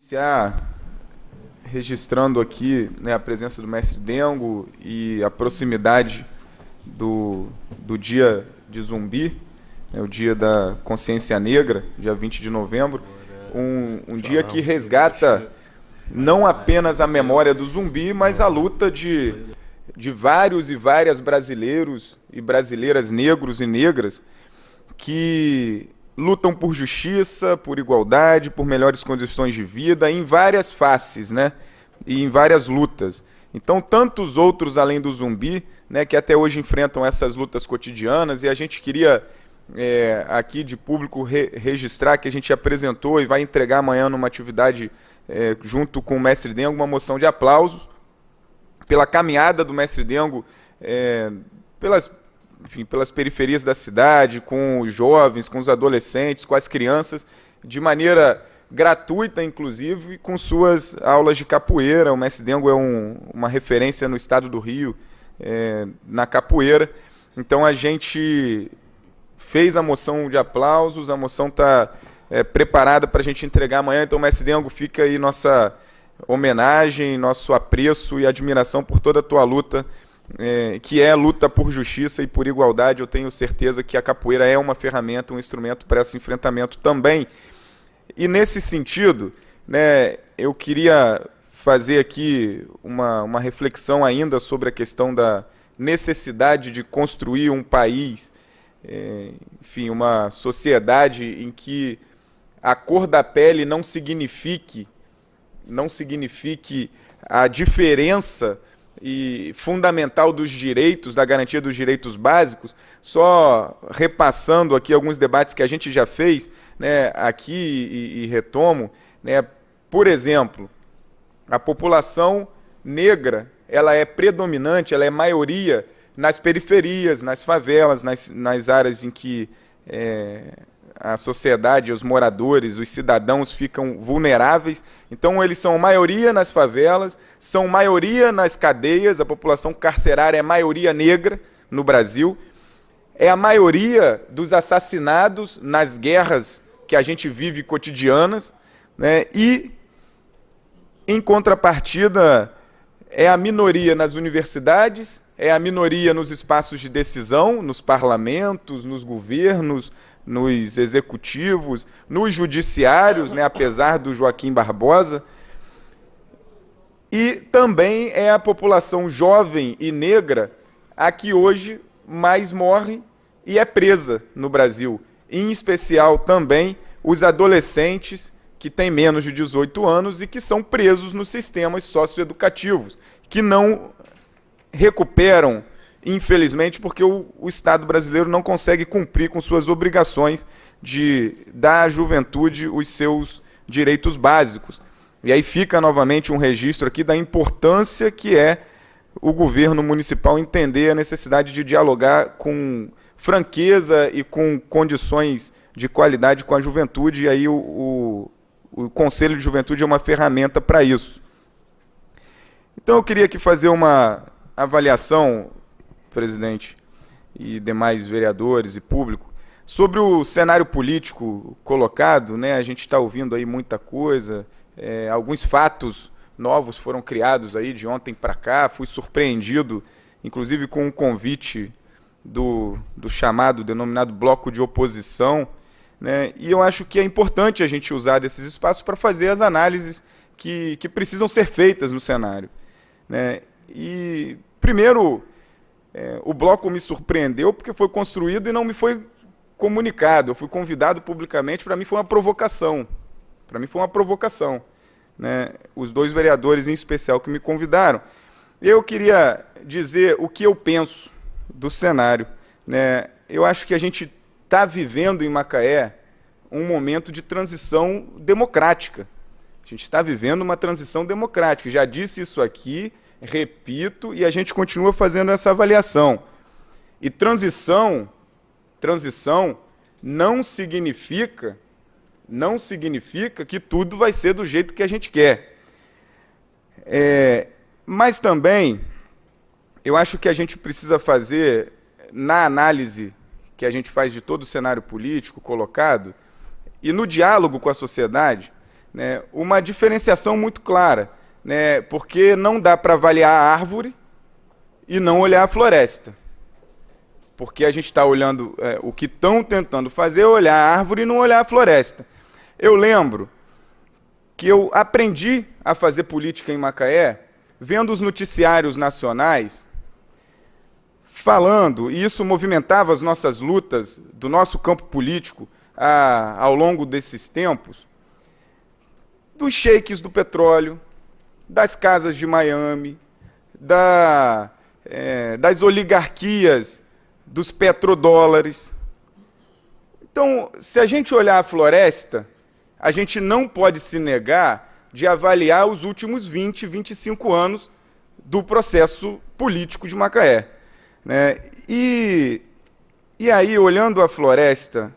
Iniciar registrando aqui, né, a presença do mestre Dengo e a proximidade do dia de Zumbi, né, o dia da consciência negra, dia 20 de novembro, um dia que resgata não apenas a memória do Zumbi, mas a luta de vários e várias brasileiros e brasileiras, negros e negras, que lutam por justiça, por igualdade, por melhores condições de vida, em várias faces, né? E em várias lutas. Então, tantos outros além do Zumbi, né, que até hoje enfrentam essas lutas cotidianas, e a gente queria, aqui de público, registrar que a gente apresentou e vai entregar amanhã numa atividade junto com o mestre Dengo, uma moção de aplausos pela caminhada do mestre Dengo, pelas periferias da cidade, com os jovens, com os adolescentes, com as crianças, de maneira gratuita, inclusive, com suas aulas de capoeira. O mestre Dengo é uma referência no estado do Rio, na capoeira. Então a gente fez a moção de aplausos, a moção está preparada para a gente entregar amanhã. Então, mestre Dengo, fica aí nossa homenagem, nosso apreço e admiração por toda a tua luta, que é luta por justiça e por igualdade. Eu tenho certeza que a capoeira é uma ferramenta, um instrumento para esse enfrentamento também. E nesse sentido, né, eu queria fazer aqui uma reflexão ainda sobre a questão da necessidade de construir um país, uma sociedade em que a cor da pele não signifique a diferença e fundamental dos direitos, da garantia dos direitos básicos. Só repassando aqui alguns debates que a gente já fez, né, aqui e retomo, né, por exemplo, a população negra, ela é predominante, ela é maioria nas periferias, nas favelas, nas áreas em que a sociedade, os moradores, os cidadãos ficam vulneráveis. Então, eles são maioria nas favelas, são maioria nas cadeias, a população carcerária é maioria negra no Brasil, é a maioria dos assassinados nas guerras que a gente vive cotidianas, né? E, em contrapartida, é a minoria nas universidades, é a minoria nos espaços de decisão, nos parlamentos, nos governos, nos executivos, nos judiciários, né, apesar do Joaquim Barbosa. E também é a população jovem e negra a que hoje mais morre e é presa no Brasil. Em especial também os adolescentes que têm menos de 18 anos e que são presos nos sistemas socioeducativos, que não recuperam, infelizmente, porque o Estado brasileiro não consegue cumprir com suas obrigações de dar à juventude os seus direitos básicos. E aí fica novamente um registro aqui da importância que é o governo municipal entender a necessidade de dialogar com franqueza e com condições de qualidade com a juventude, e aí o Conselho de Juventude é uma ferramenta para isso. Então eu queria aqui fazer uma avaliação, presidente e demais vereadores e público, sobre o cenário político colocado, né? A gente está ouvindo aí muita coisa, alguns fatos novos foram criados aí de ontem para cá. Fui surpreendido, inclusive, com um convite do chamado, denominado bloco de oposição, né? E eu acho que é importante a gente usar desses espaços para fazer as análises que precisam ser feitas no cenário, né? E, primeiro, o bloco me surpreendeu porque foi construído e não me foi comunicado. Eu fui convidado publicamente, para mim foi uma provocação. Para mim foi uma provocação, né? Os dois vereadores em especial que me convidaram. Eu queria dizer o que eu penso do cenário, né? Eu acho que a gente está vivendo em Macaé um momento de transição democrática. A gente está vivendo uma transição democrática. Já disse isso aqui, repito, e a gente continua fazendo essa avaliação. E transição não significa que tudo vai ser do jeito que a gente quer. Mas também, eu acho que a gente precisa fazer, na análise que a gente faz de todo o cenário político colocado, e no diálogo com a sociedade, né, uma diferenciação muito clara, né, porque não dá para avaliar a árvore e não olhar a floresta. Porque a gente está olhando, o que estão tentando fazer é olhar a árvore e não olhar a floresta. Eu lembro que eu aprendi a fazer política em Macaé vendo os noticiários nacionais falando, e isso movimentava as nossas lutas do nosso campo político ao longo desses tempos, dos sheiks do petróleo, das casas de Miami, das oligarquias, dos petrodólares. Então, se a gente olhar a floresta, a gente não pode se negar de avaliar os últimos 20, 25 anos do processo político de Macaé, né? E aí, olhando a floresta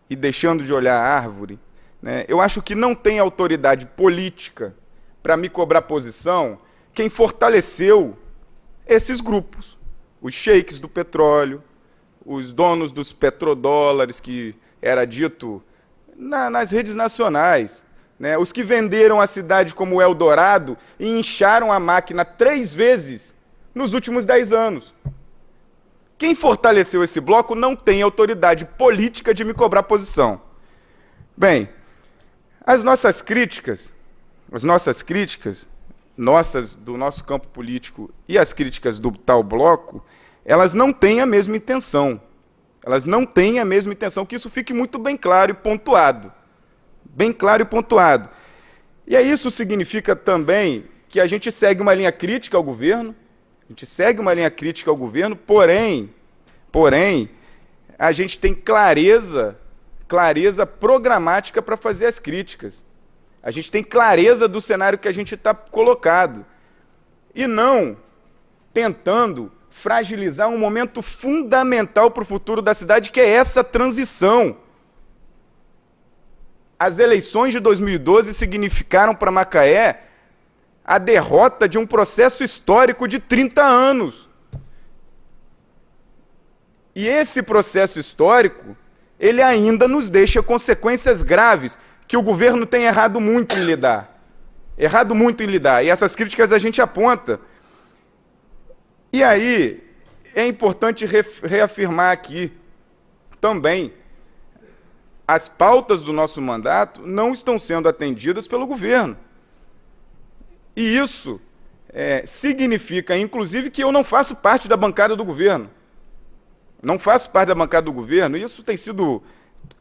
e deixando de olhar a árvore, né, eu acho que não tem autoridade política para me cobrar posição quem fortaleceu esses grupos, os sheiks do petróleo, os donos dos petrodólares, que era dito nas redes nacionais, né, os que venderam a cidade como Eldorado e incharam a máquina 3 vezes nos últimos 10 anos. Quem fortaleceu esse bloco não tem autoridade política de me cobrar posição. Bem, as nossas críticas, nossas do nosso campo político e as críticas do tal bloco, elas não têm a mesma intenção. Elas não têm a mesma intenção, que isso fique muito bem claro e pontuado. Bem claro e pontuado. E aí isso significa também que a gente segue uma linha crítica ao governo, porém, a gente tem clareza programática para fazer as críticas. A gente tem clareza do cenário que a gente está colocado. E não tentando fragilizar um momento fundamental para o futuro da cidade, que é essa transição. As eleições de 2012 significaram para Macaé a derrota de um processo histórico de 30 anos. E esse processo histórico, ele ainda nos deixa consequências graves, que o governo tem errado muito em lidar. E essas críticas a gente aponta. E aí, é importante reafirmar aqui também, as pautas do nosso mandato não estão sendo atendidas pelo governo. E isso significa, inclusive, que eu não faço parte da bancada do governo. E isso tem sido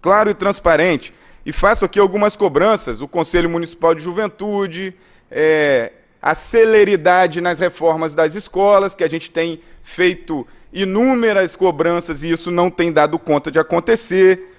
claro e transparente. E faço aqui algumas cobranças. O Conselho Municipal de Juventude, a celeridade nas reformas das escolas, que a gente tem feito inúmeras cobranças e isso não tem dado conta de acontecer.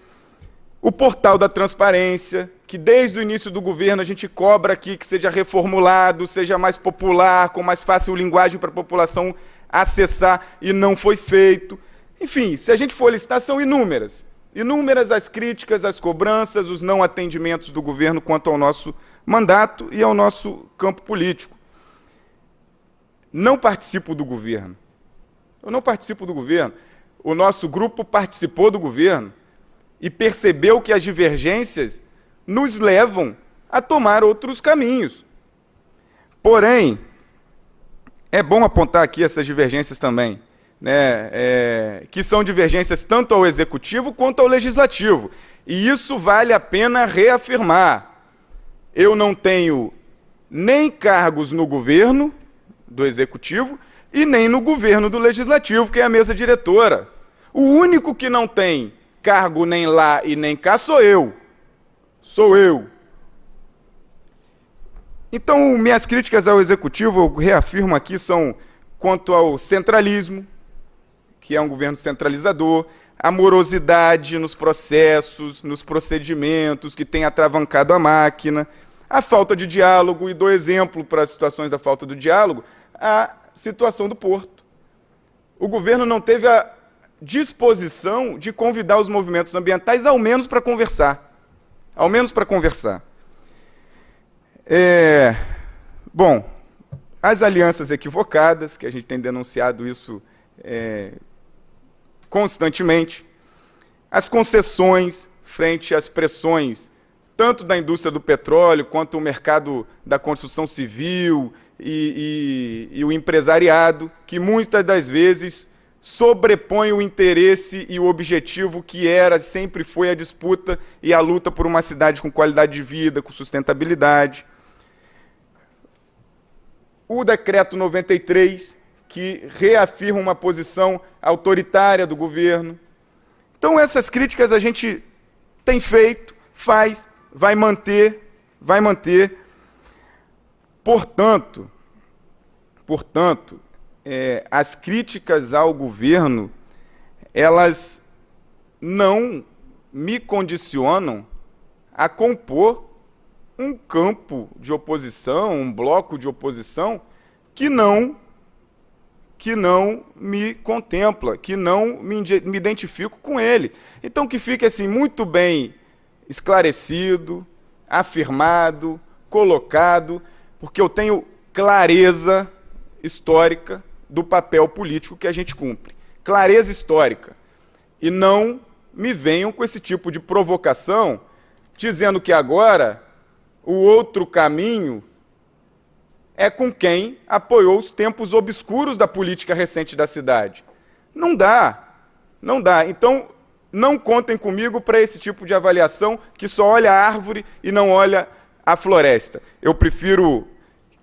O portal da transparência, que desde o início do governo a gente cobra aqui que seja reformulado, seja mais popular, com mais fácil linguagem para a população acessar, e não foi feito. Enfim, se a gente for listar, são inúmeras. Inúmeras as críticas, as cobranças, os não atendimentos do governo quanto ao nosso mandato e ao nosso campo político. Não participo do governo. Eu não participo do governo. O nosso grupo participou do governo e percebeu que as divergências nos levam a tomar outros caminhos. Porém, é bom apontar aqui essas divergências também, né, que são divergências tanto ao executivo quanto ao legislativo. E isso vale a pena reafirmar. Eu não tenho nem cargos no governo do executivo e nem no governo do legislativo, que é a mesa diretora. O único que não tem cargo nem lá e nem cá sou eu. Então, minhas críticas ao executivo, eu reafirmo aqui, são quanto ao centralismo, que é um governo centralizador, a morosidade nos processos, nos procedimentos, que tem atravancado a máquina, a falta de diálogo, e dou exemplo para as situações da falta do diálogo, a situação do Porto. O governo não teve a disposição de convidar os movimentos ambientais, ao menos para conversar. Bom, as alianças equivocadas, que a gente tem denunciado isso constantemente, as concessões frente às pressões tanto da indústria do petróleo, quanto o mercado da construção civil e o empresariado, que muitas das vezes sobrepõe o interesse e o objetivo que sempre foi a disputa e a luta por uma cidade com qualidade de vida, com sustentabilidade. O decreto 93, que reafirma uma posição autoritária do governo. Então, essas críticas a gente tem feito, faz, vai manter. Portanto, as críticas ao governo, elas não me condicionam a compor um campo de oposição, um bloco de oposição que não me contempla, que não me identifico com ele. Então, que fique assim muito bem esclarecido, afirmado, colocado, porque eu tenho clareza histórica do papel político que a gente cumpre. Clareza histórica. E não me venham com esse tipo de provocação, dizendo que agora o outro caminho é com quem apoiou os tempos obscuros da política recente da cidade. Não dá, não dá. Então, não contem comigo para esse tipo de avaliação que só olha a árvore e não olha a floresta. Eu prefiro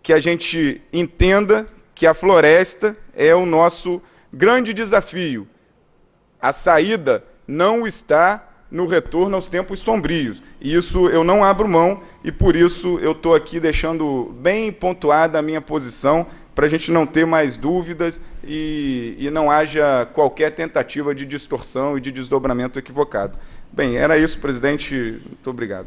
que a gente entenda que a floresta é o nosso grande desafio. A saída não está no retorno aos tempos sombrios. E isso eu não abro mão, e por isso eu estou aqui deixando bem pontuada a minha posição, para a gente não ter mais dúvidas e não haja qualquer tentativa de distorção e de desdobramento equivocado. Bem, era isso, presidente. Muito obrigado.